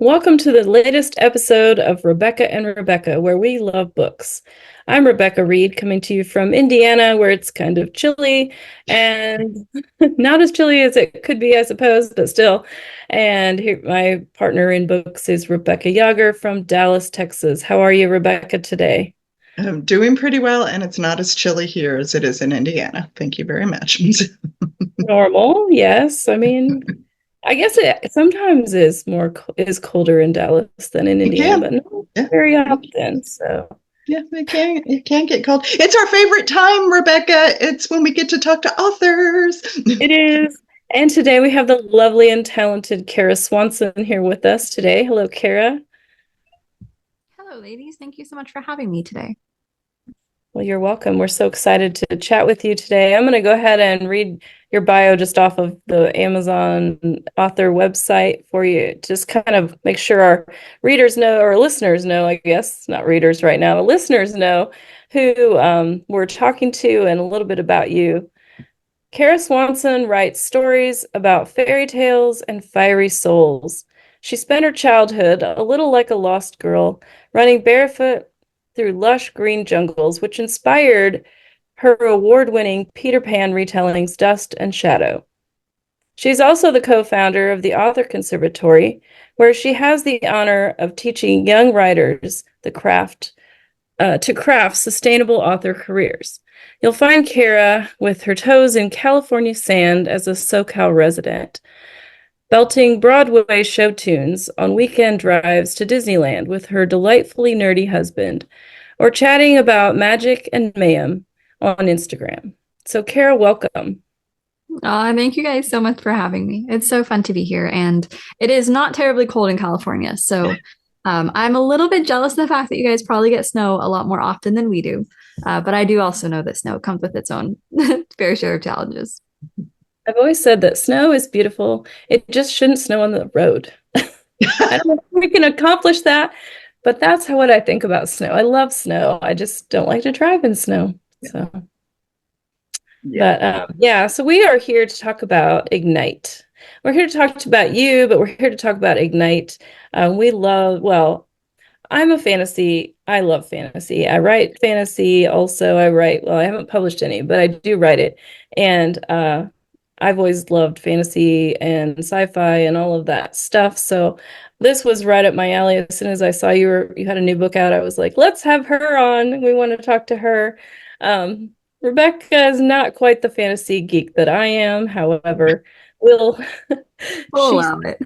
Welcome to the latest episode of Rebecca and Rebecca, where we love books. I'm Rebecca Reed, coming to you from Indiana, where it's kind of chilly and not as chilly as it could be, I suppose, but still. And here, my partner in books is Rebecca Yager from Dallas, Texas. How are you, Rebecca, today? I'm doing pretty well, and it's not as chilly here as it is in Indiana. Thank you very much. Normal, yes. I mean, I guess it sometimes is colder in Dallas than in It Indiana, but can. not Yeah. very often. So. Yeah, it can get cold. It's our favorite time, Rebecca. It's when we get to talk to authors. It is. And today we have the lovely and talented Kara Swanson here with us today. Hello, Kara. Hello, ladies. Thank you so much for having me today. Well, you're welcome. We're so excited to chat with you today. I'm going to go ahead and read your bio just off of the Amazon author website for you. Just kind of make sure our readers know, or listeners know, I guess, not readers right now, listeners know who we're talking to and a little bit about you. Kara Swanson writes stories about fairy tales and fiery souls. She spent her childhood a little like a lost girl, running barefoot through lush green jungles, which inspired her award-winning Peter Pan retellings Dust and Shadow. She's also the co-founder of the Author Conservatory, where she has the honor of teaching young writers the craft to craft sustainable author careers. You'll find Kara with her toes in California sand as a SoCal resident, belting Broadway show tunes on weekend drives to Disneyland with her delightfully nerdy husband, or chatting about magic and mayhem on Instagram. So, Kara, welcome. Thank you guys so much for having me. It's so fun to be here, and it is not terribly cold in California. So I'm a little bit jealous of the fact that you guys probably get snow a lot more often than we do. But I do also know that snow comes with its own fair share of challenges. I've always said that snow is beautiful. It just shouldn't snow on the road. I don't know if we can accomplish that, but that's what I think about snow. I love snow. I just don't like to drive in snow. So, Yeah. but yeah, so we are here to talk about Ignite. We're here to talk about you, but we're here to talk about Ignite. Well, I love fantasy. I write fantasy also. Well, I haven't published any, but I do write it. And I've always loved fantasy and sci-fi and all of that stuff. So this was right up my alley. As soon as I saw you had a new book out, I was like, let's have her on. We want to talk to her. Um, Rebecca is not quite the fantasy geek that I am. However, will We'll she allow it.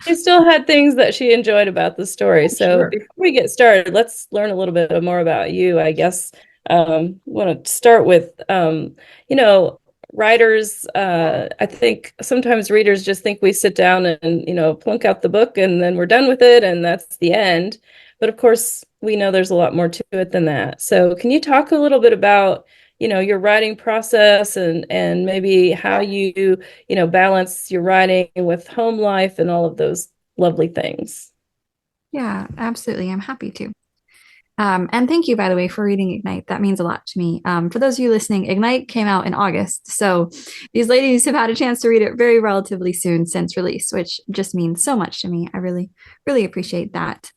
she still had things that she enjoyed about the story. So Sure. before we get started, let's learn a little bit more about you, I guess. Want to start with, you know, writers. I think sometimes readers just think we sit down and, plunk out the book and then we're done with it and that's the end. But of course, we know there's a lot more to it than that. So can you talk a little bit about, your writing process and maybe how you balance your writing with home life and all of those lovely things. Yeah, absolutely. I'm happy to. And thank you, by the way, for reading Ignite. That means a lot to me. For those of you listening, Ignite came out in August. So these ladies have had a chance to read it very relatively soon since release, which just means so much to me. I really, really appreciate that.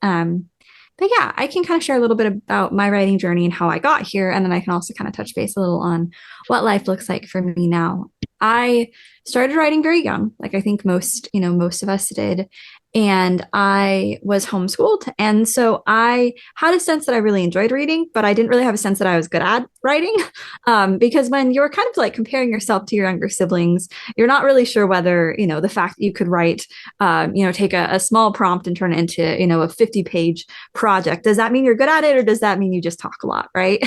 But yeah, I can kind of share a little bit about my writing journey and how I got here. And then I can also kind of touch base a little on what life looks like for me now. I started writing very young, like I think most of us did. And I was homeschooled. And so I had a sense that I really enjoyed reading, but I didn't really have a sense that I was good at writing. Because when you're kind of like comparing yourself to your younger siblings, you're not really sure whether, the fact that you could write, take a small prompt and turn it into, a 50-page project. Does that mean you're good at it or does that mean you just talk a lot, right?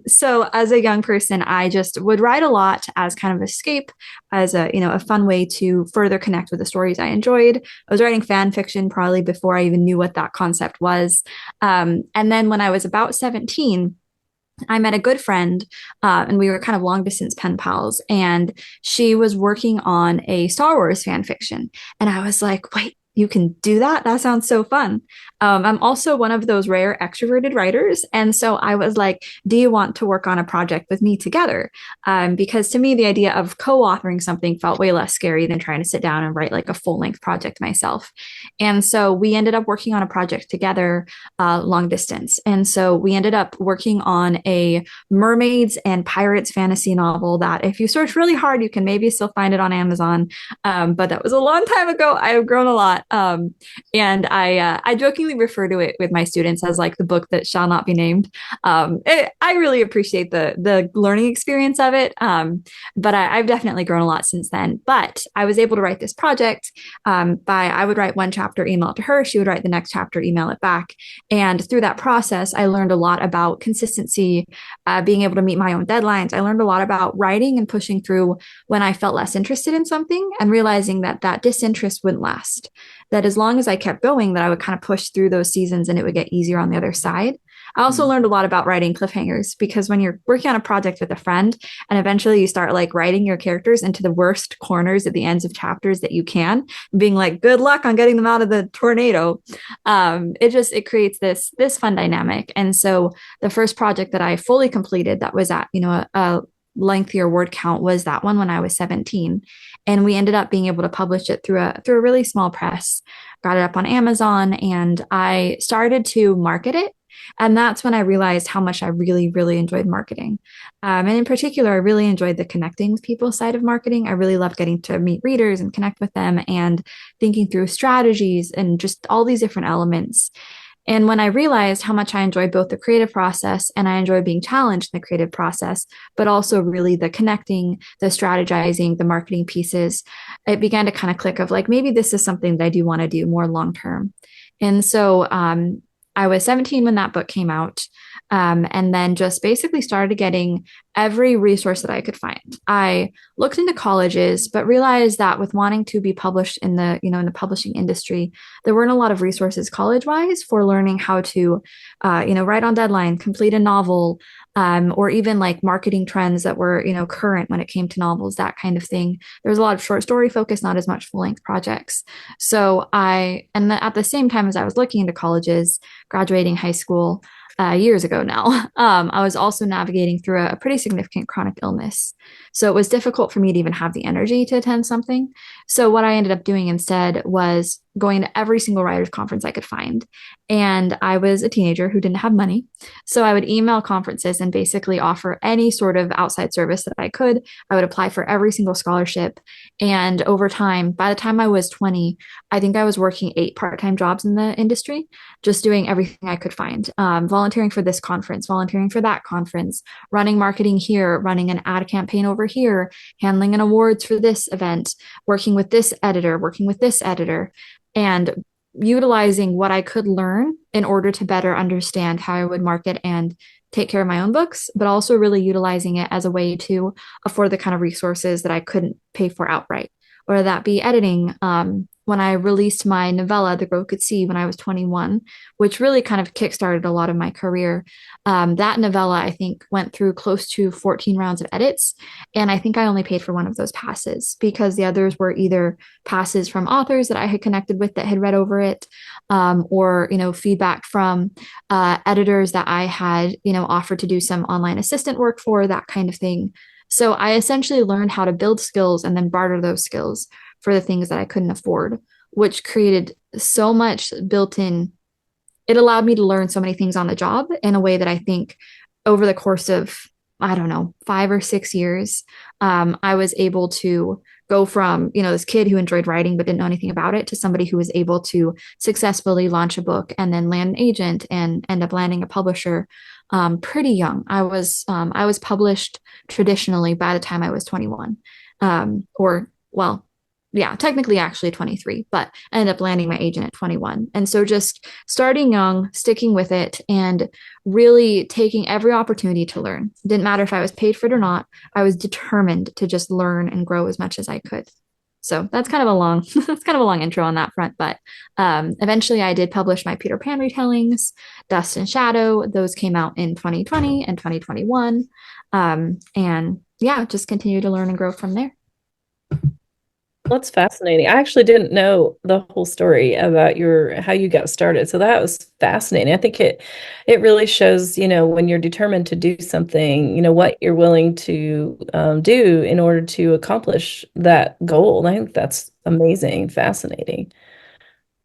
So as a young person, I just would write a lot as kind of escape, as a fun way to further connect with the stories I enjoyed. I was writing fan fiction probably before I even knew what that concept was. And then when I was about 17, I met a good friend, and we were kind of long distance pen pals. And she was working on a Star Wars fan fiction, and I was like, "Wait, you can do that? That sounds so fun. I'm also one of those rare extroverted writers. And so I was like, do you want to work on a project with me together? Because to me, the idea of co-authoring something felt way less scary than trying to sit down and write like a full-length project myself. And so we ended up working on a project together, long distance. And so we ended up working on a mermaids and pirates fantasy novel that if you search really hard, you can maybe still find it on Amazon. But that was a long time ago. I have grown a lot. And I jokingly refer to it with my students as like the book that shall not be named. I really appreciate the learning experience of it. But I've definitely grown a lot since then. But I was able to write this project I would write one chapter, email it to her. She would write the next chapter, email it back. And through that process, I learned a lot about consistency, being able to meet my own deadlines. I learned a lot about writing and pushing through when I felt less interested in something and realizing that that disinterest wouldn't last. That as long as I kept going, that I would kind of push through those seasons and it would get easier on the other side. I also learned a lot about writing cliffhangers because when you're working on a project with a friend and eventually you start like writing your characters into the worst corners at the ends of chapters that you can, being like, good luck on getting them out of the tornado. It creates this fun dynamic. And so the first project that I fully completed that was at, a lengthier word count was that one when I was 17. And we ended up being able to publish it through a really small press, got it up on Amazon, and I started to market it. And that's when I realized how much I really, really enjoyed marketing. And in particular, I really enjoyed the connecting with people side of marketing. I really loved getting to meet readers and connect with them and thinking through strategies and just all these different elements. And when I realized how much I enjoyed both the creative process and I enjoyed being challenged in the creative process, but also really the connecting, the strategizing, the marketing pieces, it began to kind of click of like, maybe this is something that I do want to do more long term. And so I was 17 when that book came out. And then just basically started getting every resource that I could find. I looked into colleges, but realized that with wanting to be published in the publishing industry, there weren't a lot of resources college-wise for learning how to, write on deadline, complete a novel, or even like marketing trends that were, current when it came to novels, that kind of thing. There was a lot of short story focus, not as much full-length projects. So at the same time as I was looking into colleges, graduating high school, years ago now, I was also navigating through a pretty significant chronic illness. So it was difficult for me to even have the energy to attend something. So what I ended up doing instead was going to every single writer's conference I could find. And I was a teenager who didn't have money. So I would email conferences and basically offer any sort of outside service that I could. I would apply for every single scholarship. And over time, by the time I was 20, I think I was working 8 part-time jobs in the industry, just doing everything I could find, volunteering for this conference, volunteering for that conference, running marketing here, running an ad campaign over here, handling an awards for this event, working with this editor, working with this editor, and utilizing what I could learn in order to better understand how I would market and take care of my own books, but also really utilizing it as a way to afford the kind of resources that I couldn't pay for outright, whether that be editing. When I released my novella, The Girl Could See, when I was 21, which really kind of kickstarted a lot of my career. That novella, I think, went through close to 14 rounds of edits. And I think I only paid for one of those passes because the others were either passes from authors that I had connected with that had read over it, or, feedback from editors that I had, offered to do some online assistant work for, that kind of thing. So I essentially learned how to build skills and then barter those skills for the things that I couldn't afford, which created so much built in. It allowed me to learn so many things on the job in a way that I think over the course of, I don't know, 5 or 6 years, I was able to go from, this kid who enjoyed writing but didn't know anything about it to somebody who was able to successfully launch a book and then land an agent and end up landing a publisher pretty young. I was published traditionally by the time I was 21, or well, yeah, technically actually 23, but I ended up landing my agent at 21. And so just starting young, sticking with it, and really taking every opportunity to learn. It didn't matter if I was paid for it or not. I was determined to just learn and grow as much as I could. So that's kind of a long, that's kind of a long intro on that front. But eventually I did publish my Peter Pan retellings, Dust and Shadow. Those came out in 2020 and 2021. And yeah, just continue to learn and grow from there. That's fascinating. I actually didn't know the whole story about your how you got started. So that was fascinating. I think it really shows, when you're determined to do something, what you're willing to do in order to accomplish that goal. And I think that's amazing, fascinating.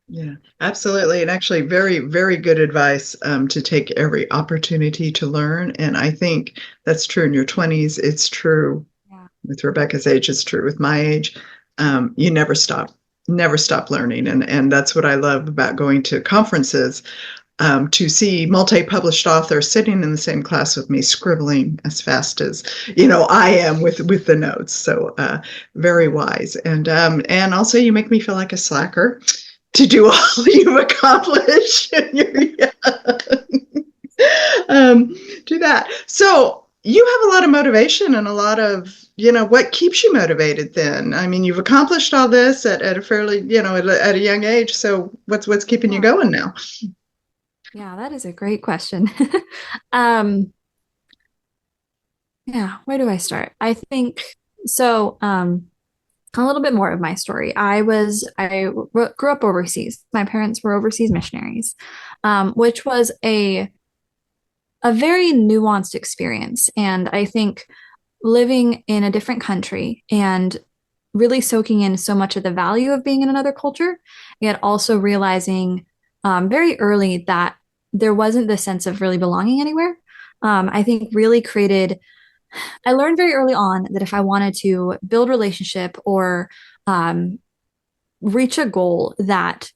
Yeah, absolutely. And actually, very, very good advice to take every opportunity to learn. And I think that's true in your 20s. It's true Yeah. with Rebecca's age. It's true with my age. You never stop learning. And that's what I love about going to conferences, to see multi-published authors sitting in the same class with me, scribbling as fast as I am with the notes. So very wise. And also, you make me feel like a slacker to do all you've accomplished in your do that. So you have a lot of motivation and a lot of, what keeps you motivated then? I mean, you've accomplished all this at a fairly, at a young age. So what's keeping you Yeah. going now? Yeah, that is a great question. um, yeah, where do I start? I think so. A little bit more of my story. I grew up overseas. My parents were overseas missionaries, which was a very nuanced experience. And I think living in a different country and really soaking in so much of the value of being in another culture, yet also realizing very early that there wasn't this sense of really belonging anywhere. I think really created I learned very early on that if I wanted to build relationship or um, reach a goal, that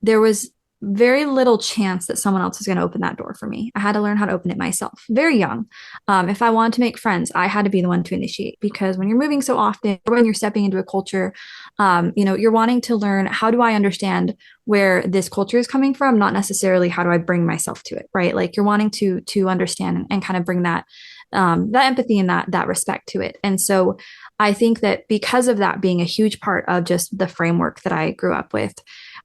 there was very little chance that someone else was going to open that door for me. I had to learn how to open it myself very young. If I wanted to make friends, I had to be the one to initiate, because when you're moving so often, or when you're stepping into a culture, you're wanting to learn, how do I understand where this culture is coming from, not necessarily how do I bring myself to it, right? Like you're wanting to understand and kind of bring that empathy and that respect to it. And so I think that because of that being a huge part of just the framework that I grew up with,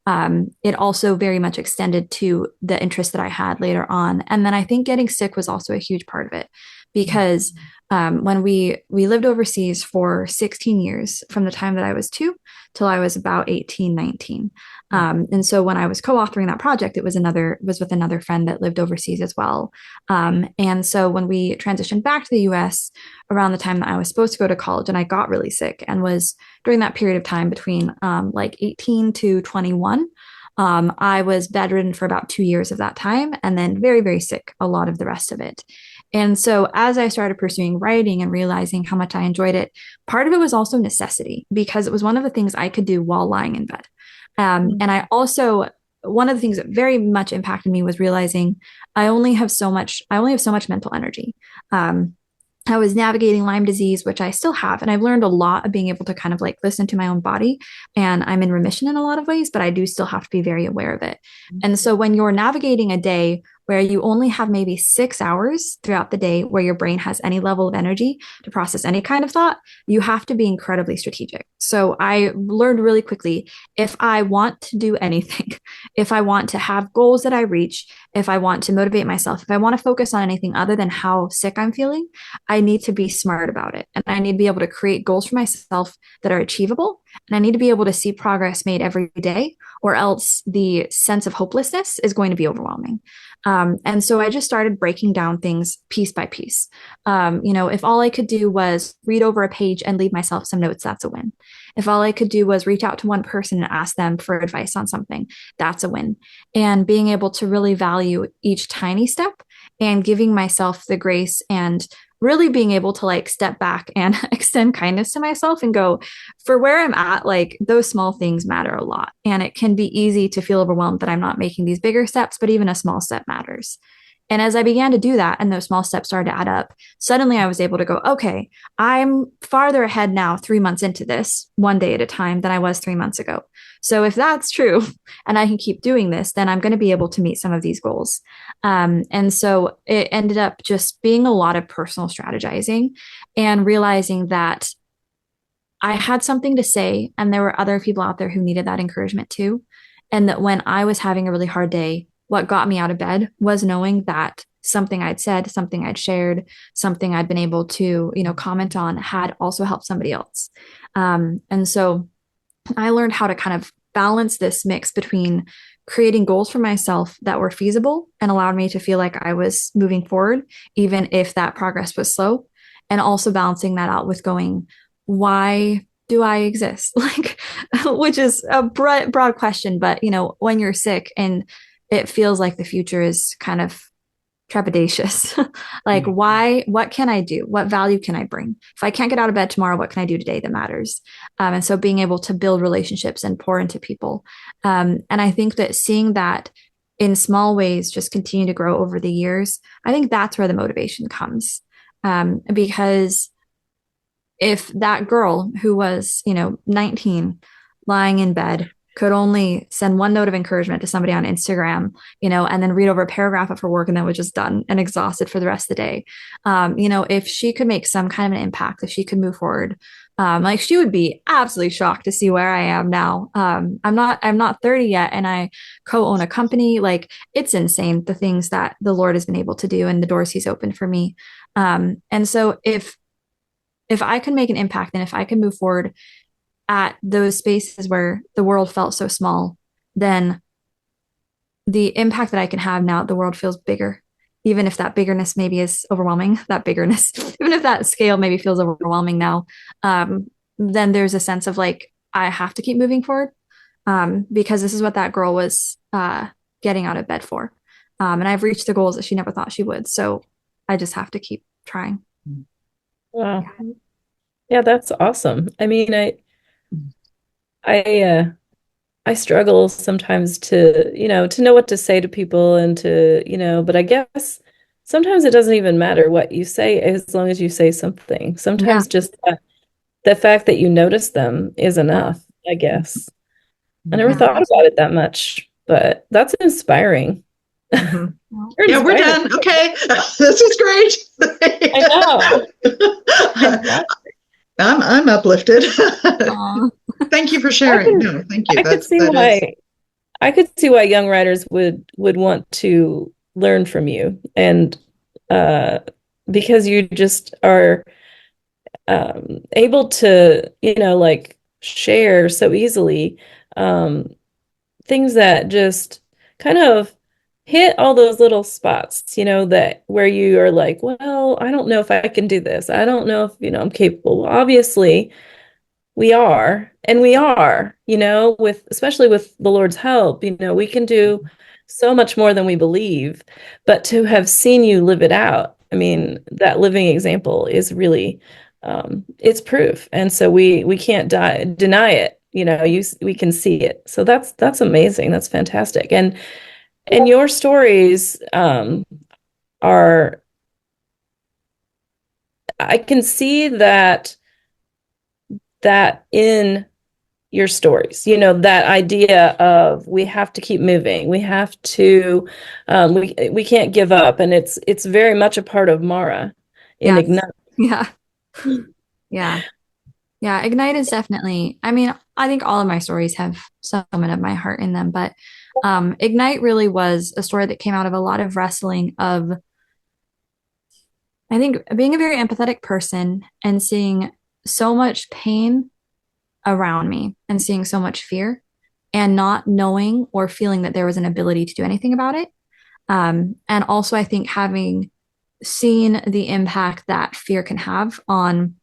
it also very much extended to the interest that I had later on. And then I think getting sick was also a huge part of it, because when we lived overseas for 16 years, from the time that I was 2 till I was about 18, 19. And so when I was co-authoring that project, it was with another friend that lived overseas as well. And so when we transitioned back to the US around the time that I was supposed to go to college, and I got really sick, and was during that period of time between like 18 to 21, I was bedridden for about 2 years of that time, and then very, very sick a lot of the rest of it. And so as I started pursuing writing and realizing how much I enjoyed it, part of it was also necessity, because it was one of the things I could do while lying in bed. And I also, one of the things that very much impacted me was realizing I only have so much mental energy. Um, I was navigating Lyme disease, which I still have. And I've learned a lot of being able to kind of like listen to my own body. And I'm in remission in a lot of ways, but I do still have to be very aware of it. And so when you're navigating a day where you only have maybe 6 hours throughout the day where your brain has any level of energy to process any kind of thought, you have to be incredibly strategic. So I learned really quickly, if I want to do anything, if I want to have goals that I reach, if I want to motivate myself, if I want to focus on anything other than how sick I'm feeling, I need to be smart about it. And I need to be able to create goals for myself that are achievable. And I need to be able to see progress made every day, or else the sense of hopelessness is going to be overwhelming. And so I just started breaking down things piece by piece. If all I could do was read over a page and leave myself some notes, that's a win. If all I could do was reach out to one person and ask them for advice on something, that's a win. And being able to really value each tiny step, and giving myself the grace, and really being able to like step back and extend kindness to myself and go, for where I'm at, like those small things matter a lot. And it can be easy to feel overwhelmed that I'm not making these bigger steps, but even a small step matters. And as I began to do that and those small steps started to add up, suddenly I was able to go, okay, I'm farther ahead now, 3 months into this, one day at a time, than I was 3 months ago. So if that's true and I can keep doing this, then I'm going to be able to meet some of these goals. And so it ended up just being a lot of personal strategizing, and realizing that I had something to say, and there were other people out there who needed that encouragement too. And that when I was having a really hard day, what got me out of bed was knowing that something I'd said, something I'd shared, something I'd been able to, comment on, had also helped somebody else. And so I learned how to kind of balance this mix between creating goals for myself that were feasible and allowed me to feel like I was moving forward, even if that progress was slow, and also balancing that out with going, why do I exist? Like, which is a broad question, but when you're sick and it feels like the future is kind of trepidatious. Like, why? What can I do? What value can I bring? If I can't get out of bed tomorrow, what can I do today that matters? And so being able to build relationships and pour into people. And I think that seeing that in small ways just continue to grow over the years, I think that's where the motivation comes. Because if that girl who was, 19, lying in bed, could only send one note of encouragement to somebody on Instagram, and then read over a paragraph of her work and then was just done and exhausted for the rest of the day. If she could make some kind of an impact, if she could move forward, like she would be absolutely shocked to see where I am now. I'm not 30 yet, and I co-own a company. Like, it's insane the things that the Lord has been able to do and the doors He's opened for me. And so if I can make an impact and if I can move forward at those spaces where the world felt so small, then the impact that I can have now, the world feels bigger. Even if that biggerness maybe is overwhelming, even if that scale maybe feels overwhelming now, then there's a sense of like, I have to keep moving forward, because this is what that girl was getting out of bed for. And I've reached the goals that she never thought she would. So I just have to keep trying. Wow. Yeah, that's awesome. I mean, I I struggle sometimes to know what to say to people and but I guess sometimes it doesn't even matter what you say as long as you say something. Yeah. Sometimes just the fact that you notice them is enough, I guess. I never Yeah, thought about absolutely. it that much, but that's inspiring. Mhm. Well, You're Yeah, we're inspiring. done. Okay. This is great. I know. Fantastic. I'm uplifted. aw. Thank you for I sharing. can No, thank you. I could see That is. why I could see why young writers would want to learn from you and uh because you just are able to like share so easily um things that just kind of hit all those little spots that where you are like, well, I don't know if I can do this. I don't know if I'm capable. Well, obviously we are, with especially with the Lord's help, we can do so much more than we believe. But to have seen you live it out, I mean, that living example is really, it's proof. And so we can't deny it. We can see it. So that's amazing. That's fantastic. And your stories, are, I can see that in your stories, that idea of we have to keep moving, we have to we can't give up, and it's very much a part of Mara in Yes. Ignite. Yeah. Yeah. Yeah. Ignite is definitely, I mean, I think all of my stories have some of my heart in them, but Ignite really was a story that came out of a lot of wrestling of, I think, being a very empathetic person and seeing so much pain around me and seeing so much fear and not knowing or feeling that there was an ability to do anything about it. And also, I think having seen the impact that fear can have on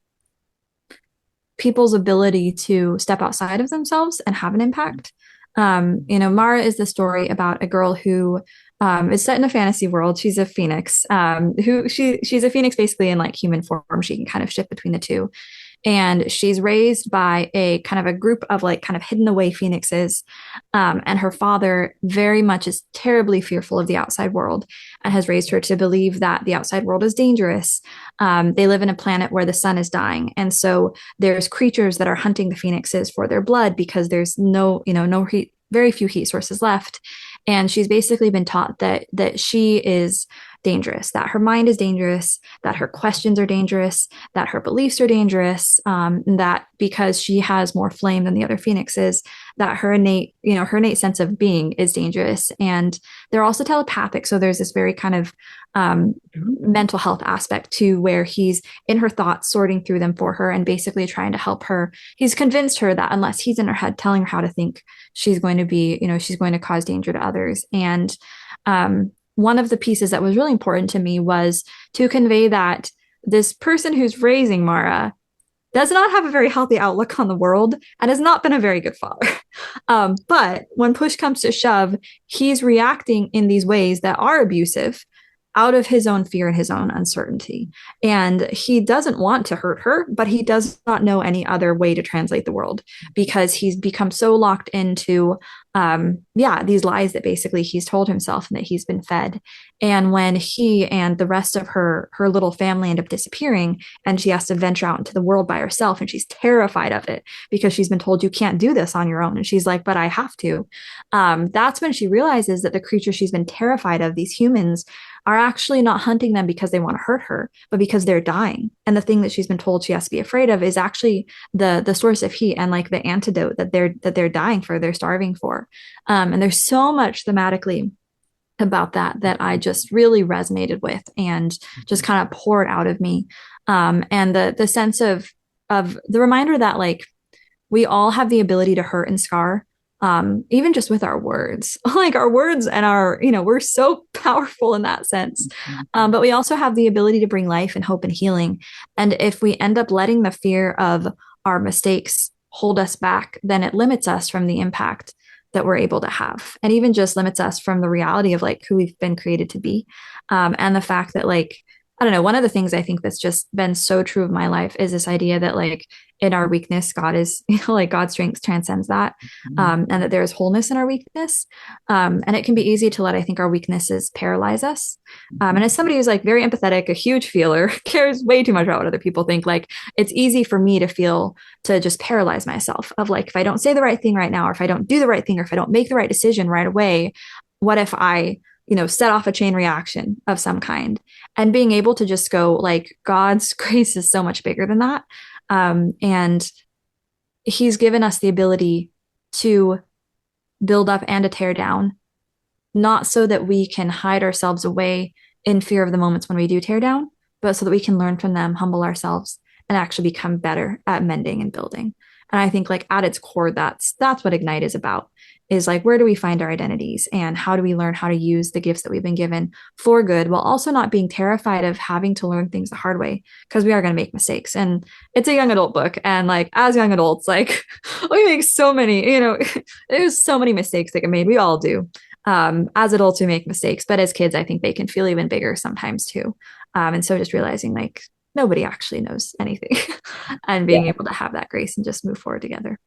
people's ability to step outside of themselves and have an impact. Mara is the story about a girl who is set in a fantasy world. She's a phoenix, who she's a phoenix basically in like human form. She can kind of shift between the two, and she's raised by a kind of a group of like kind of hidden away phoenixes. And her father very much is terribly fearful of the outside world and has raised her to believe that the outside world is dangerous. They live in a planet where the sun is dying, and so there's creatures that are hunting the phoenixes for their blood because there's no heat, very few heat sources left. And she's basically been taught that she is dangerous, that her mind is dangerous, that her questions are dangerous, that her beliefs are dangerous, that because she has more flame than the other phoenixes, that her innate, her innate sense of being is dangerous. And they're also telepathic. So there's this very kind of mental health aspect to where he's in her thoughts, sorting through them for her and basically trying to help her. He's convinced her that unless he's in her head telling her how to think, she's going to be, she's going to cause danger to others. And one of the pieces that was really important to me was to convey that this person who's raising Mara does not have a very healthy outlook on the world and has not been a very good father. But when push comes to shove, he's reacting in these ways that are abusive out of his own fear and his own uncertainty. And he doesn't want to hurt her, but he does not know any other way to translate the world because he's become so locked into, these lies that basically he's told himself and that he's been fed. And when he and the rest of her little family end up disappearing and she has to venture out into the world by herself and she's terrified of it because she's been told you can't do this on your own. And she's like, but I have to. That's when she realizes that the creature she's been terrified of, these humans, are actually not hunting them because they want to hurt her, but because they're dying. And the thing that she's been told she has to be afraid of is actually the source of heat and like the antidote that they're dying for, they're starving for. And there's so much thematically about that I just really resonated with and just kind of poured out of me. And the sense of the reminder that like we all have the ability to hurt and scar, even just with our words, like our words and we're so powerful in that sense. But we also have the ability to bring life and hope and healing. And if we end up letting the fear of our mistakes hold us back, then it limits us from the impact that we're able to have, and even just limits us from the reality of like who we've been created to be. And the fact that like, I don't know, one of the things I think that's just been so true of my life is this idea that like in our weakness, God is, like God's strength transcends that. And that there is wholeness in our weakness. And it can be easy to let, I think, our weaknesses paralyze us. And as somebody who's like very empathetic, a huge feeler, cares way too much about what other people think, like it's easy for me to just paralyze myself of like, if I don't say the right thing right now, or if I don't do the right thing, or if I don't make the right decision right away, what if I set off a chain reaction of some kind? And being able to just go like, God's grace is so much bigger than that. And he's given us the ability to build up and to tear down, not so that we can hide ourselves away in fear of the moments when we do tear down, but so that we can learn from them, humble ourselves, and actually become better at mending and building. And I think like at its core, that's what Ignite is about, is like, where do we find our identities and how do we learn how to use the gifts that we've been given for good, while also not being terrified of having to learn things the hard way, because we are going to make mistakes. And it's a young adult book. And like, as young adults, like we make so many, there's so many mistakes that get made. We all do. As adults, we make mistakes, but as kids, I think they can feel even bigger sometimes too. And so just realizing like nobody actually knows anything and being able to have that grace and just move forward together.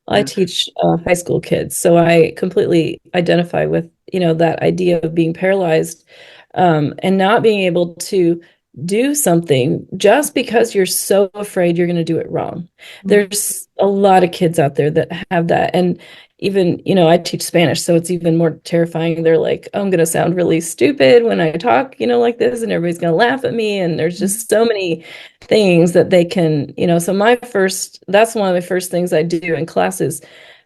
I teach high school kids, so I completely identify with, that idea of being paralyzed and not being able to do something just because you're so afraid you're going to do it wrong. There's a lot of kids out there that have that. And even, I teach Spanish, so it's even more terrifying. They're like, oh, I'm going to sound really stupid when I talk, like this, and everybody's going to laugh at me. And there's just so many things that they can, so that's one of the first things I do in classes.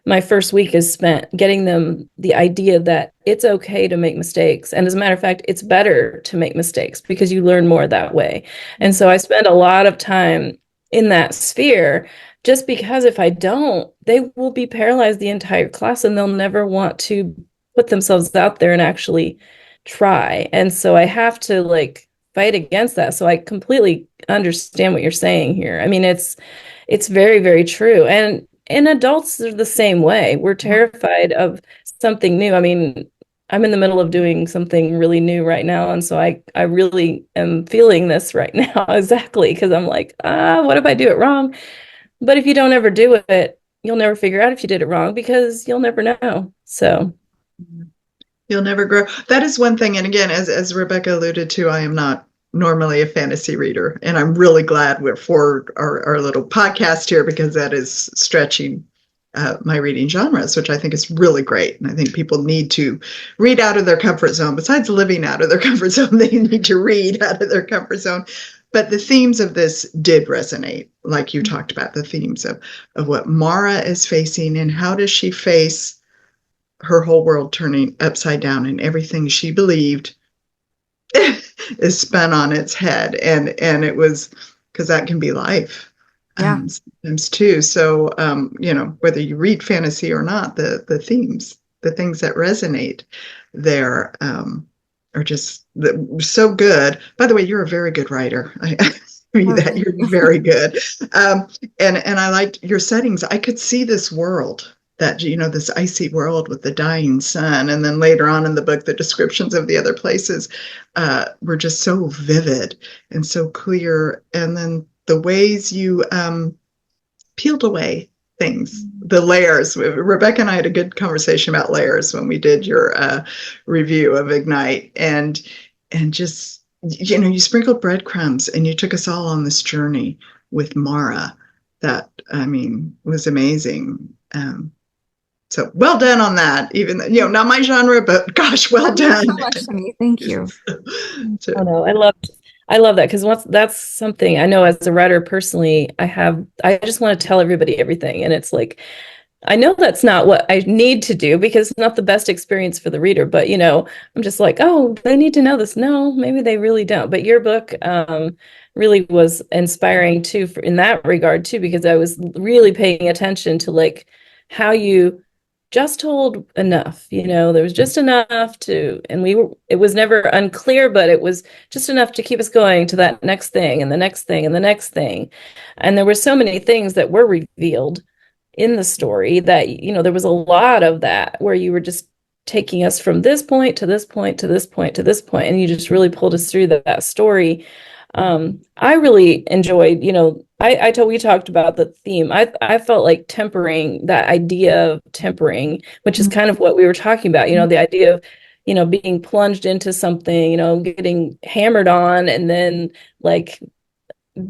My first week is spent getting them the idea that it's okay to make mistakes. And as a matter of fact, it's better to make mistakes because you learn more that way. And so I spend a lot of time in that sphere, just because if I don't, they will be paralyzed the entire class and they'll never want to put themselves out there and actually try. And so I have to like fight against that. So I completely understand what you're saying here. I mean, it's very, very true. And adults are the same way. We're terrified of something new. I mean, I'm in the middle of doing something really new right now. And so I really am feeling this right now. Exactly. Because I'm like, what if I do it wrong? But if you don't ever do it, you'll never figure out if you did it wrong because you'll never know. So you'll never grow. That is one thing. And again, as Rebecca alluded to, I am not normally a fantasy reader. And I'm really glad for our little podcast here, because that is stretching my reading genres, which I think is really great. And I think people need to read out of their comfort zone. Besides living out of their comfort zone, they need to read out of their comfort zone. But the themes of this did resonate, like you talked about, the themes of what Mara is facing and how does she face her whole world turning upside down and everything she believed is spun on its head. And it was, because that can be life sometimes too. So, whether you read fantasy or not, the themes, the things that resonate there are just so good. By the way, you're a very good writer. I mean that you're very good. And I liked your settings. I could see this world that, this icy world with the dying sun. And then later on in the book, the descriptions of the other places were just so vivid and so clear. And then the ways you peeled away things, the layers. Rebecca and I had a good conversation about layers when we did your review of Ignite, and just, you sprinkled breadcrumbs and you took us all on this journey with Mara that, was amazing. So well done on that, even though, not my genre, but gosh, well done. So much to me. Thank you. Oh no, I love that, because that's something I know as a writer personally, I just want to tell everybody everything. And it's like, I know that's not what I need to do because it's not the best experience for the reader, but I'm just like, oh, they need to know this. No, maybe they really don't. But your book really was inspiring too, in that regard too, because I was really paying attention to like how you just told enough, there was just enough to, and it was never unclear, but it was just enough to keep us going to that next thing and the next thing and the next thing. And there were so many things that were revealed in the story that, there was a lot of that where you were just taking us from this point to this point to this point to this point, and you just really pulled us through that story. I really enjoyed, we talked about the theme. I felt like tempering, that idea of tempering, which is kind of what we were talking about, the idea of, being plunged into something, getting hammered on, and then like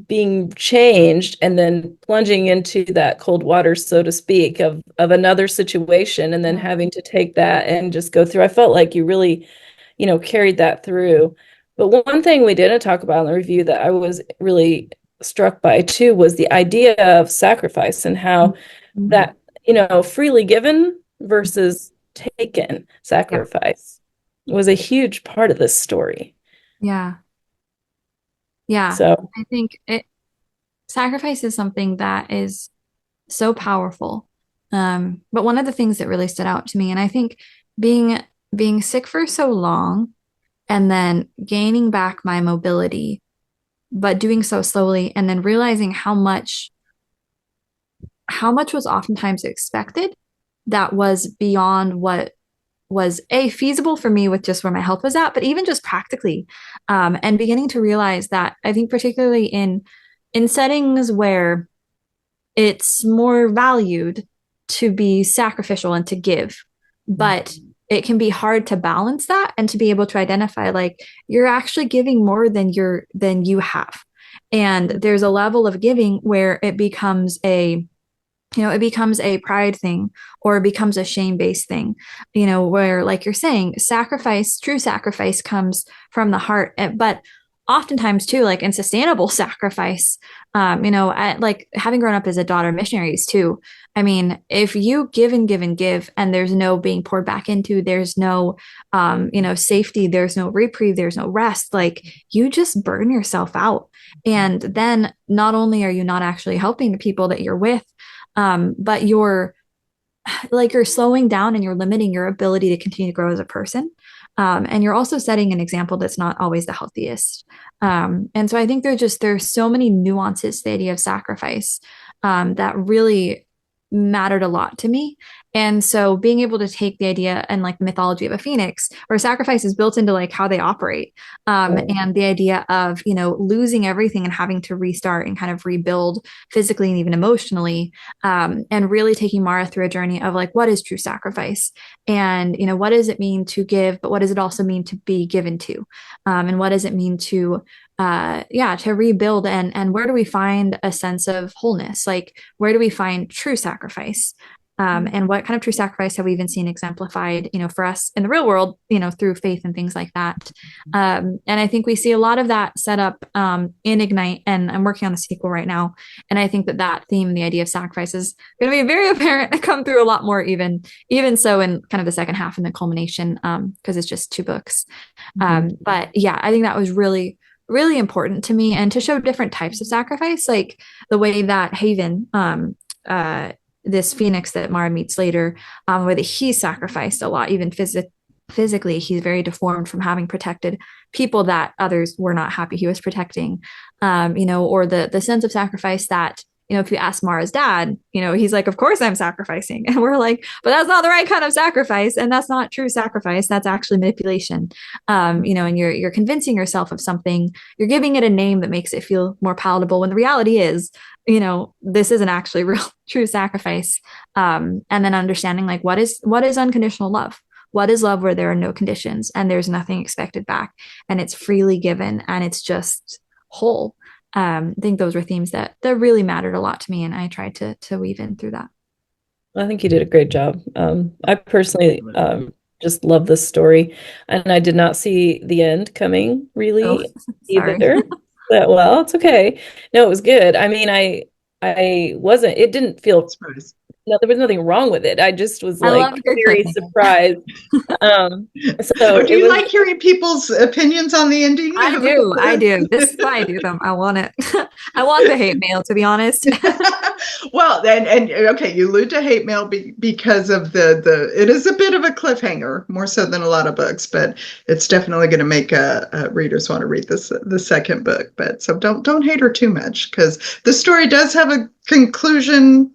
being changed, and then plunging into that cold water, so to speak, of another situation, and then having to take that and just go through. I felt like you really, carried that through. But one thing we didn't talk about in the review that I was really struck by too was the idea of sacrifice, and how that, freely given versus taken sacrifice was a huge part of this story. Yeah. Yeah. So I think sacrifice is something that is so powerful. But one of the things that really stood out to me, and I think being sick for so long and then gaining back my mobility, but doing so slowly, and then realizing how much was oftentimes expected that was beyond what was feasible for me with just where my health was at, but even just practically, and beginning to realize that I think particularly in settings where it's more valued to be sacrificial and to give, but it can be hard to balance that and to be able to identify like you're actually giving more than you have. And there's a level of giving where it becomes a pride thing, or it becomes a shame-based thing, where, like you're saying, true sacrifice comes from the heart. But oftentimes too, like in sustainable sacrifice, like having grown up as a daughter of missionaries too, if you give and give and give, and there's no being poured back into, there's no, safety, there's no reprieve, there's no rest, like you just burn yourself out. And then not only are you not actually helping the people that you're with, but you're slowing down and you're limiting your ability to continue to grow as a person. And you're also setting an example that's not always the healthiest. And so I think there's so many nuances to the idea of sacrifice that really mattered a lot to me. And so being able to take the idea and like the mythology of a phoenix, where sacrifice is built into like how they operate, and the idea of, losing everything and having to restart and kind of rebuild physically and even emotionally, and really taking Mara through a journey of like, what is true sacrifice? And, what does it mean to give, but what does it also mean to be given to? And what does it mean to to rebuild, and where do we find a sense of wholeness? Like, where do we find true sacrifice? And what kind of true sacrifice have we even seen exemplified, for us in the real world, through faith and things like that. And I think we see a lot of that set up in Ignite, and I'm working on the sequel right now. And I think that theme, the idea of sacrifice, is going to be very apparent and come through a lot more, even so in kind of the second half and the culmination, because it's just 2 books. But yeah, I think that was really, really important to me, and to show different types of sacrifice, like the way that Haven, this phoenix that Mara meets later, where that he sacrificed a lot, even physically. He's very deformed from having protected people that others were not happy he was protecting. Or the sense of sacrifice that, if you ask Mara's dad, he's like, of course I'm sacrificing. And we're like, but that's not the right kind of sacrifice. And that's not true sacrifice. That's actually manipulation. And you're convincing yourself of something, you're giving it a name that makes it feel more palatable, when the reality is, this isn't actually real true sacrifice. And then understanding, like, what is unconditional love? What is love where there are no conditions and there's nothing expected back, and it's freely given and it's just whole. I think those were themes that really mattered a lot to me, and I tried to weave in through that. I think you did a great job. I personally just love this story, and I did not see the end coming really either. That well, it's okay. No, it was good. I mean, I wasn't. It didn't feel. No, there was nothing wrong with it. I just was like very surprised. So do you like hearing people's opinions on the ending? I do. This is why I do them. I want it. I want the hate mail, to be honest. Well, and okay, you allude to hate mail because of the it is a bit of a cliffhanger, more so than a lot of books, but it's definitely going to make readers want to read the second book. But so don't hate her too much, because the story does have a conclusion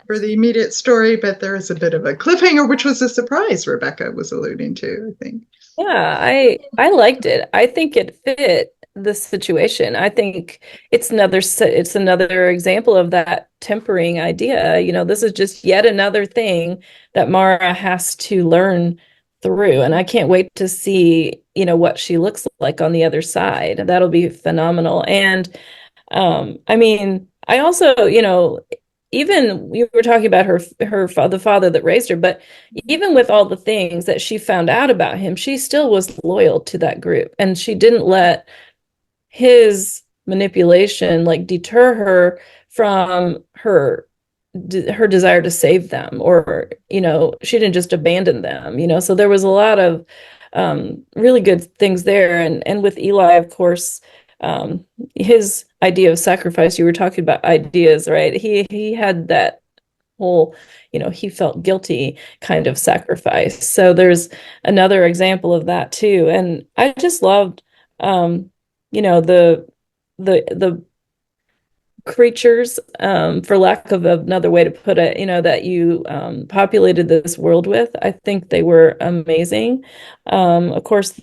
for the immediate story, but there is a bit of a cliffhanger, which was a surprise Rebecca was alluding to, I think. Yeah, I liked it. I think it fit the situation. I think it's another example of that tempering idea. This is just yet another thing that Mara has to learn through, and I can't wait to see, what she looks like on the other side. That'll be phenomenal. And I mean, I also, even you were talking about the father that raised her, but even with all the things that she found out about him, she still was loyal to that group, and she didn't let his manipulation deter her from her desire to save them, or she didn't just abandon them. So there was a lot of really good things there, and with Eli, of course, his idea of sacrifice, you were talking about ideas, right? He had that whole, he felt guilty kind of sacrifice. So there's another example of that too. And I just loved, the creatures, for lack of another way to put it, that you populated this world with. I think they were amazing. Of course,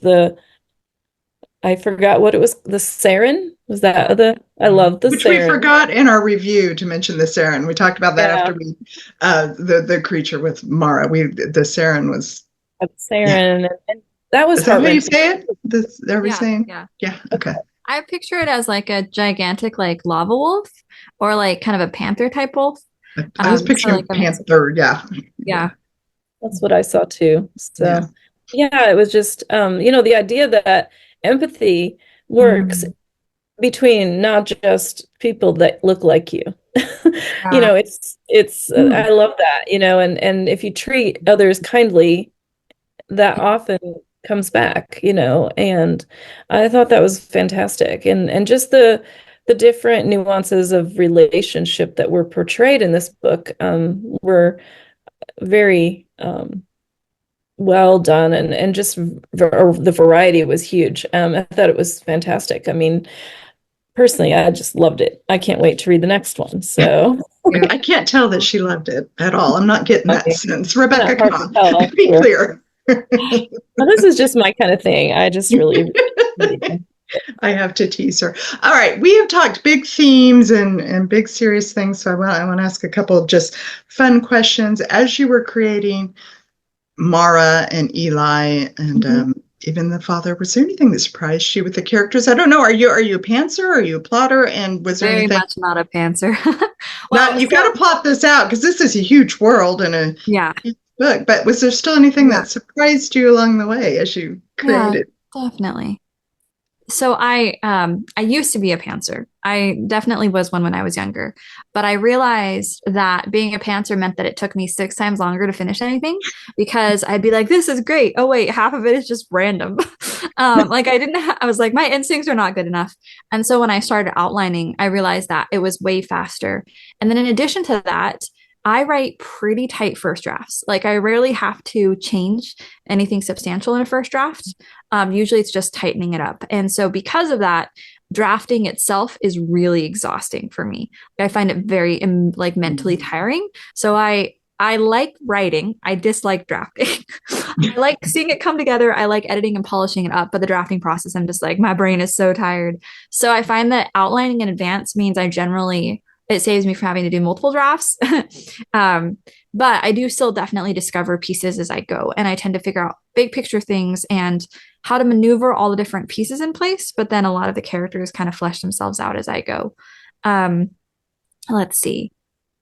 I forgot what it was. The Saren? Was that I love the Which Saren. We forgot in our review to mention the Saren. We talked about that after we, the creature with Mara. The Saren was. The Saren. Yeah. And that was. Is that how you say it? Are we saying? Yeah. Yeah. Okay. I picture it as like a gigantic, lava wolf, or kind of a panther type wolf. I was picturing panther. Yeah. That's what I saw too. So yeah, it was just, the idea that empathy works between not just people that look like you. It's I love that, and if you treat others kindly, that often comes back, and I thought that was fantastic. And just the different nuances of relationship that were portrayed in this book were very well done, and just the variety was huge. I thought it was fantastic. I mean, personally, I just loved it. I can't wait to read the next one. So I can't tell that she loved it at all. I'm not getting that sense. Rebecca, come on, be clear. Well, this is just my kind of thing. I just really I have to tease her. All right, we have talked big themes and big serious things, so I want to ask a couple of just fun questions. As you were creating Mara and Eli and even the father, was there anything that surprised you with the characters? I don't know. Are you a pantser? Are you a plotter? And was there very anything? much not a pantser? Now Well, you've so got to plot this out because this is a huge world and a yeah, huge book. But was there still anything yeah, that surprised you along the way as you yeah, created? definitely. So I used to be a pantser. I definitely was one when I was younger, but I realized that being a pantser meant that it took me 6 times longer to finish anything because I'd be like, this is great. Oh wait, half of it is just random. Like I was like, my instincts are not good enough. And so when I started outlining, I realized that it was way faster. And then in addition to that, I write pretty tight first drafts. Like I rarely have to change anything substantial in a first draft. Usually it's just tightening it up. And so because of that, drafting itself is really exhausting for me. I find it very like mentally tiring. So I like writing. I dislike drafting. I like seeing it come together. I like editing and polishing it up, but the drafting process, I'm just like, my brain is so tired. So I find that outlining in advance means it saves me from having to do multiple drafts. um, but I do still definitely discover pieces as I go. And I tend to figure out big picture things and how to maneuver all the different pieces in place. But then a lot of the characters kind of flesh themselves out as I go. Um, let's see.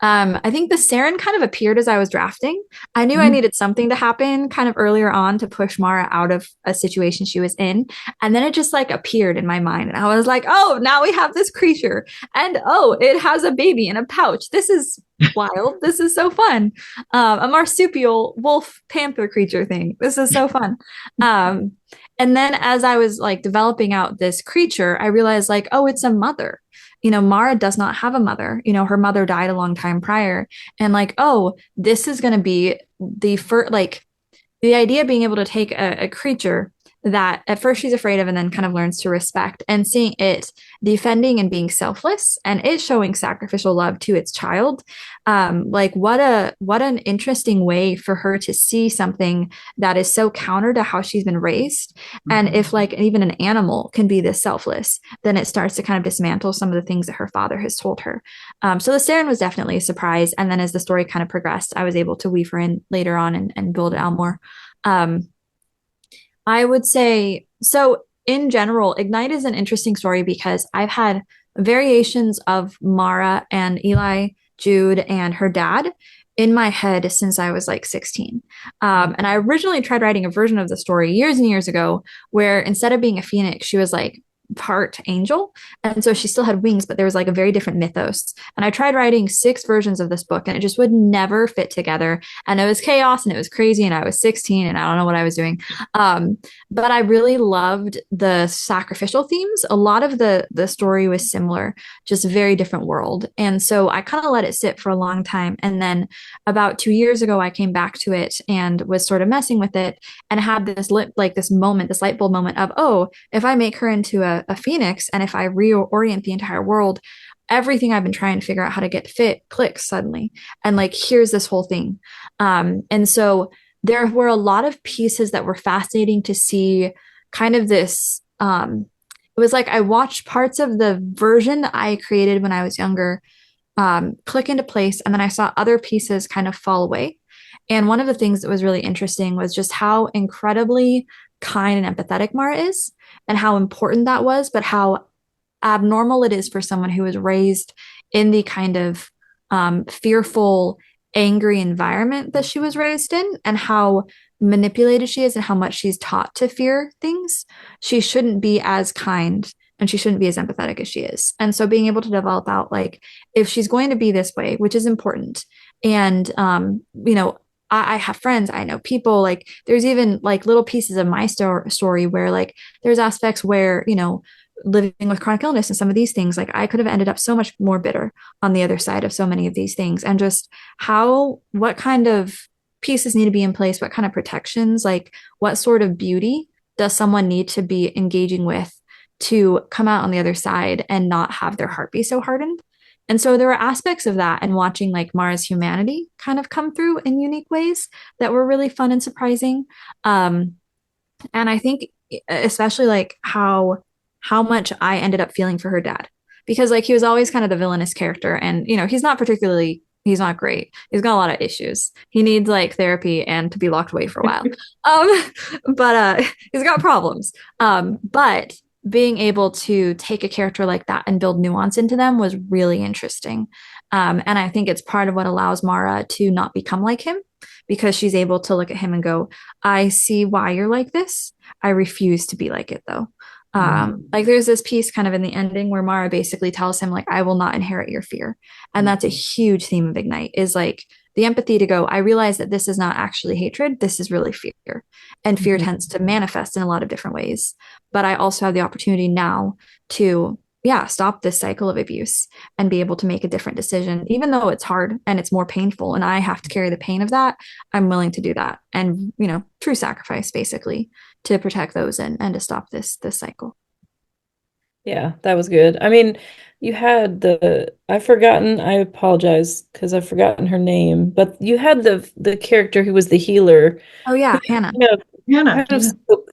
I think the Saren kind of appeared as I was drafting. I knew I Mhm. needed something to happen kind of earlier on to push Mara out of a situation she was in. And then it just like appeared in my mind. And I was like, oh, now we have this creature. And oh, it has a baby in a pouch. This is wild. This is so fun. A marsupial wolf panther creature thing. This is so fun. Um, and then as I was like developing out this creature, I realized like, oh, it's a mother. Mara does not have a mother. Her mother died a long time prior. And like, oh, this is going to be the first, like, the idea of being able to take a creature that at first she's afraid of and then kind of learns to respect and seeing it defending and being selfless and it showing sacrificial love to its child. Like what an interesting way for her to see something that is so counter to how she's been raised. And if like even an animal can be this selfless, then it starts to kind of dismantle some of the things that her father has told her. So the Saren was definitely a surprise. And then as the story kind of progressed, I was able to weave her in later on and build it out more. Um, I would say so. In general, Ignite is an interesting story because I've had variations of Mara and Eli, Jude, and her dad in my head since I was like 16. And I originally tried writing a version of the story years and years ago where instead of being a phoenix, she was like part angel. And so she still had wings, but there was like a very different mythos. And I tried writing 6 versions of this book and it just would never fit together. And it was chaos and it was crazy. And I was 16 and I don't know what I was doing. Um, but I really loved the sacrificial themes. A lot of the story was similar, just a very different world. And so I kind of let it sit for a long time. And then about 2 years ago, I came back to it and was sort of messing with it and had this moment, this light bulb moment of, oh, if I make her into a phoenix and if I reorient the entire world, everything I've been trying to figure out how to get fit clicks suddenly. And like, here's this whole thing. And so there were a lot of pieces that were fascinating to see kind of this. It was like I watched parts of the version that I created when I was younger click into place. And then I saw other pieces kind of fall away. And one of the things that was really interesting was just how incredibly kind and empathetic Mara is and how important that was, but how abnormal it is for someone who was raised in the kind of fearful, angry environment that she was raised in, and how manipulated she is and how much she's taught to fear things. She shouldn't be as kind and she shouldn't be as empathetic as she is. And so being able to develop out, like, if she's going to be this way, which is important, and, I have friends, I know people, like, there's even like little pieces of my story where, like, there's aspects where, living with chronic illness and some of these things, like I could have ended up so much more bitter on the other side of so many of these things. And just what kind of pieces need to be in place, what kind of protections, like what sort of beauty does someone need to be engaging with to come out on the other side and not have their heart be so hardened. And so there were aspects of that and watching like Mara's humanity kind of come through in unique ways that were really fun and surprising. And I think especially like how much I ended up feeling for her dad because like he was always kind of the villainous character and he's not great. He's got a lot of issues. He needs like therapy and to be locked away for a while. Um but he's got problems. But being able to take a character like that and build nuance into them was really interesting. And I think it's part of what allows Mara to not become like him, because she's able to look at him and go, I see why you're like this. I refuse to be like it though. Like there's this piece kind of in the ending where Mara basically tells him, like, I will not inherit your fear. And that's a huge theme of Ignite, is like the empathy to go, I realize that this is not actually hatred, this is really fear. And fear tends to manifest in a lot of different ways. But I also have the opportunity now to, yeah, stop this cycle of abuse and be able to make a different decision, even though it's hard and it's more painful and I have to carry the pain of that. I'm willing to do that. And, true sacrifice basically to protect those and to stop this cycle. Yeah, that was good. I mean, you had I've forgotten, I apologize because I've forgotten her name, but you had the character who was the healer, Oh who yeah, Hannah. Hannah, kind of spoke,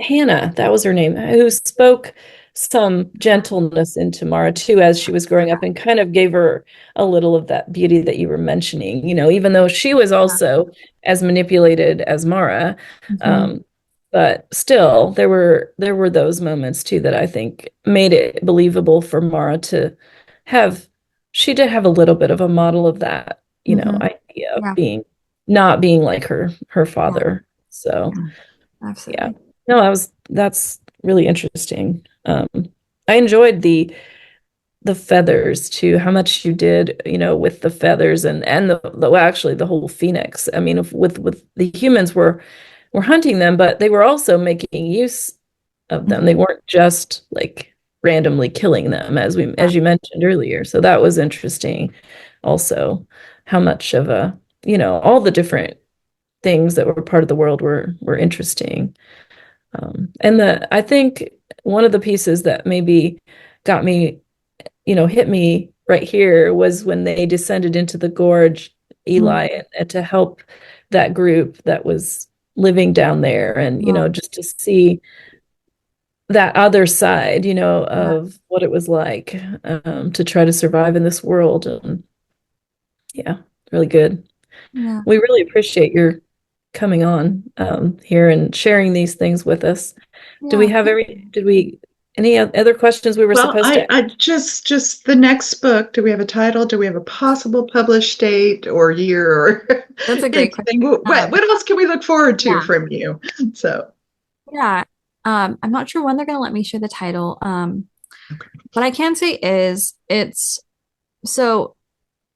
Hannah, that was her name, who spoke some gentleness into Mara too as she was growing up and kind of gave her a little of that beauty that you were mentioning, even though she was Yeah. also as manipulated as Mara. Mm-hmm. Um, but still there were those moments too that I think made it believable for Mara to have she did have a little bit of a model of that, Mm-hmm. idea of Yeah. not being like her Yeah. father. So Yeah. yeah. Absolutely. No, that's really interesting. I enjoyed the feathers too, how much you did, with the feathers and well, actually the whole phoenix. I mean, with the humans were hunting them, but they were also making use of them. They Mm-hmm. weren't just like randomly killing them Yeah. as you mentioned earlier. So that was interesting also, how much of all the different things that were part of the world were interesting. And I think one of the pieces that maybe got me, hit me right here was when they descended into the gorge, Eli, Mm-hmm. and to help that group that was living down there, and Yeah. just to see that other side, Yeah. of what it was like, to try to survive in this world. And yeah, really good. Yeah. We really appreciate your coming on, here and sharing these things with us. Do we Yeah. have did we, any other questions we were well, supposed to? I just the next book. Do we have a title? Do we have a possible published date or year or That's a great question. anything? What else can we look forward to Yeah. from you? So, Yeah. I'm not sure when they're going to let me share the title. okay. What I can say is so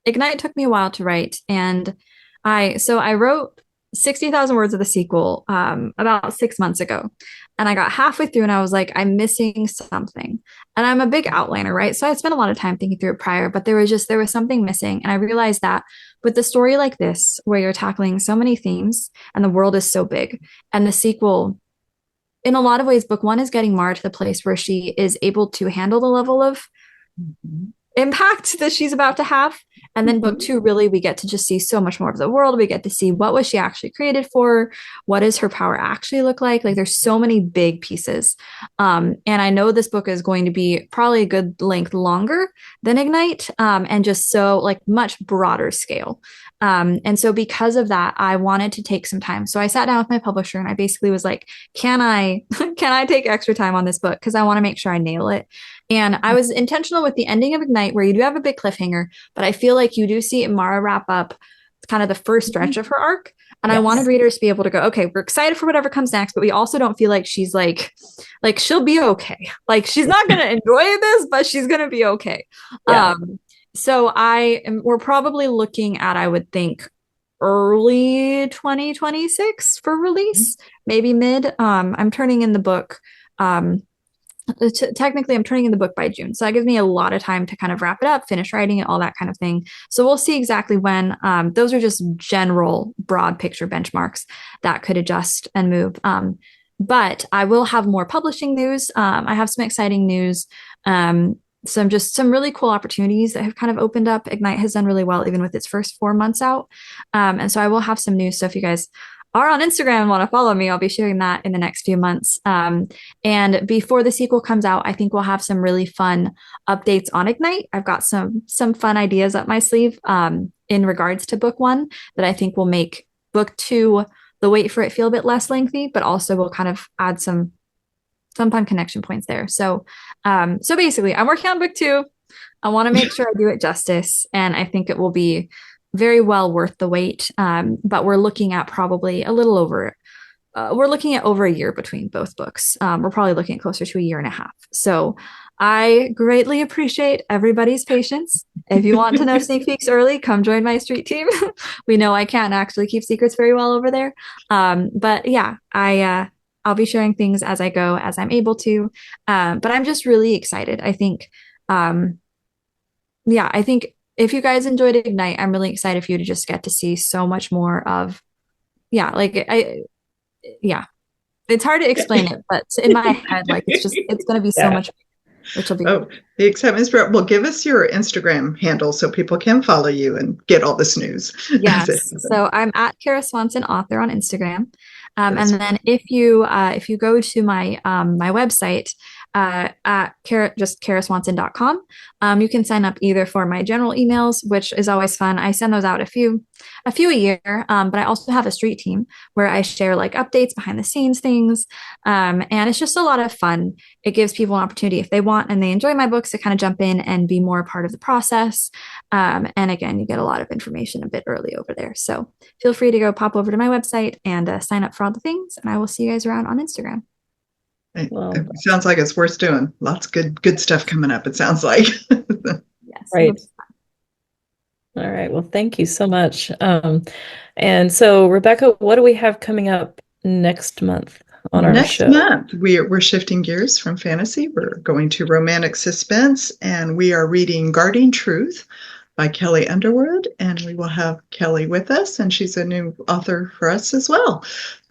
Ignite took me a while to write, and I wrote 60,000 words of the sequel about 6 months ago. And I got halfway through and I was like, I'm missing something. And I'm a big outliner, right? So I spent a lot of time thinking through it prior, but there was something missing. And I realized that with a story like this, where you're tackling so many themes and the world is so big, and the sequel, in a lot of ways, book one is getting Mara to the place where she is able to handle the level of Mhm. impact that she's about to have. And then book Mhm. two, really, we get to just see so much more of the world. We get to see what was she actually created for? What does her power actually look like? Like there's so many big pieces. And I know this book is going to be probably a good length longer than Ignite, and just so like much broader scale. And so because of that, I wanted to take some time. So I sat down with my publisher and I basically was like, can I can I take extra time on this book? Because I want to make sure I nail it. And I was intentional with the ending of Ignite, where you do have a big cliffhanger, but I feel like you do see Mara wrap up kind of the first stretch of her arc. And I wanted Yes. readers to be able to go, okay, we're excited for whatever comes next, but we also don't feel like she's like she'll be okay. Like she's not going to enjoy this, but she's going to be okay. Yeah. So we're probably looking at, I would think, early 2026 for release, maybe mid. I'm turning in the book. Technically, I'm turning in the book by June. So that gives me a lot of time to kind of wrap it up, finish writing it, all that kind of thing. So we'll see exactly when. Those are just general broad picture benchmarks that could adjust and move. But I will have more publishing news. I have some exciting news. Some really cool opportunities that have kind of opened up. Ignite has done really well, even with its first 4 months out. And so I will have some news. So if you guys are on Instagram and want to follow me, I'll be sharing that in the next few months. And before the sequel comes out, I think we'll have some really fun updates on Ignite. I've got some fun ideas up my sleeve, in regards to book one, that I think will make book two, the wait for it, feel a bit less lengthy, but also will kind of add some some fun connection points there. So basically, I'm working on book 2. I want to make sure I do it justice, and I think it will be very well worth the wait. But we're looking at probably a little over. We're looking at over a year between both books. We're probably looking at closer to a year and a half. So I greatly appreciate everybody's patience. If you want to know sneak peeks early, come join my street team. We know I can't actually keep secrets very well over there. But yeah, I'll be sharing things as I go, as I'm able to. But I'm just really excited. I think, I think if you guys enjoyed Ignite, I'm really excited for you to just get to see so much more of, yeah, it's hard to explain it, but in my head, like it's going to be so Yeah. much, which will be Oh, the excitement is real. Well, give us your Instagram handle so people can follow you and get all this news. Yes. So I'm at Kara Swanson author on Instagram. Yes. And then if you go to my my website at just karaswanson.com, you can sign up either for my general emails, which is always fun. I send those out a few a year. But I also have a street team where I share like updates, behind the scenes things. And it's just a lot of fun. It gives people an opportunity if they want and they enjoy my books to kind of jump in and be more a part of the process. And again, you get a lot of information a bit early over there. So feel free to go pop over to my website and sign up for all the things. And I will see you guys around on Instagram. Well, It sounds like it's worth doing. Lots of good stuff coming up, it sounds like. Yes. right. All right. Well, thank you so much. And so, Rebecca, what do we have coming up next month on our Next show? month, we're shifting gears from fantasy. We're going to romantic suspense, and we are reading Guarding Truth by Kelly Underwood, and we will have Kelly with us, and she's a new author for us as well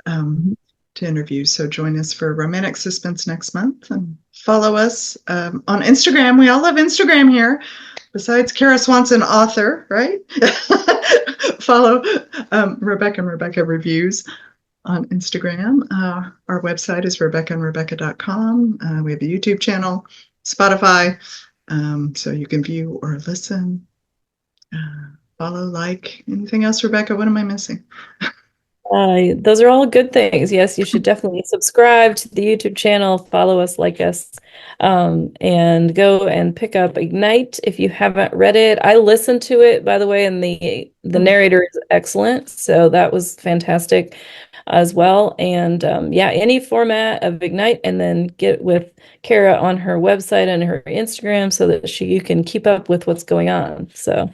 to interview. So join us for romantic suspense next month, and follow us on Instagram. We all love Instagram here, besides Kara Swanson author, right? Follow Rebecca and Rebecca Reviews on Instagram. Our website is rebeccaandrebecca.com. We have a YouTube channel, Spotify, so you can view or listen. Follow, like, anything else, Rebecca? What am I missing? Those are all good things. Yes, you should definitely subscribe to the YouTube channel, follow us, like us, and go and pick up Ignite if you haven't read it. I listened to it, by the way, and the narrator is excellent, so that was fantastic as well. And any format of Ignite, and then get with Kara on her website and her Instagram so that you can keep up with what's going on. So,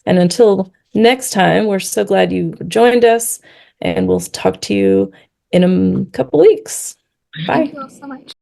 and until next time, we're so glad you joined us. And we'll talk to you in a couple weeks. Bye. Thank you all so much.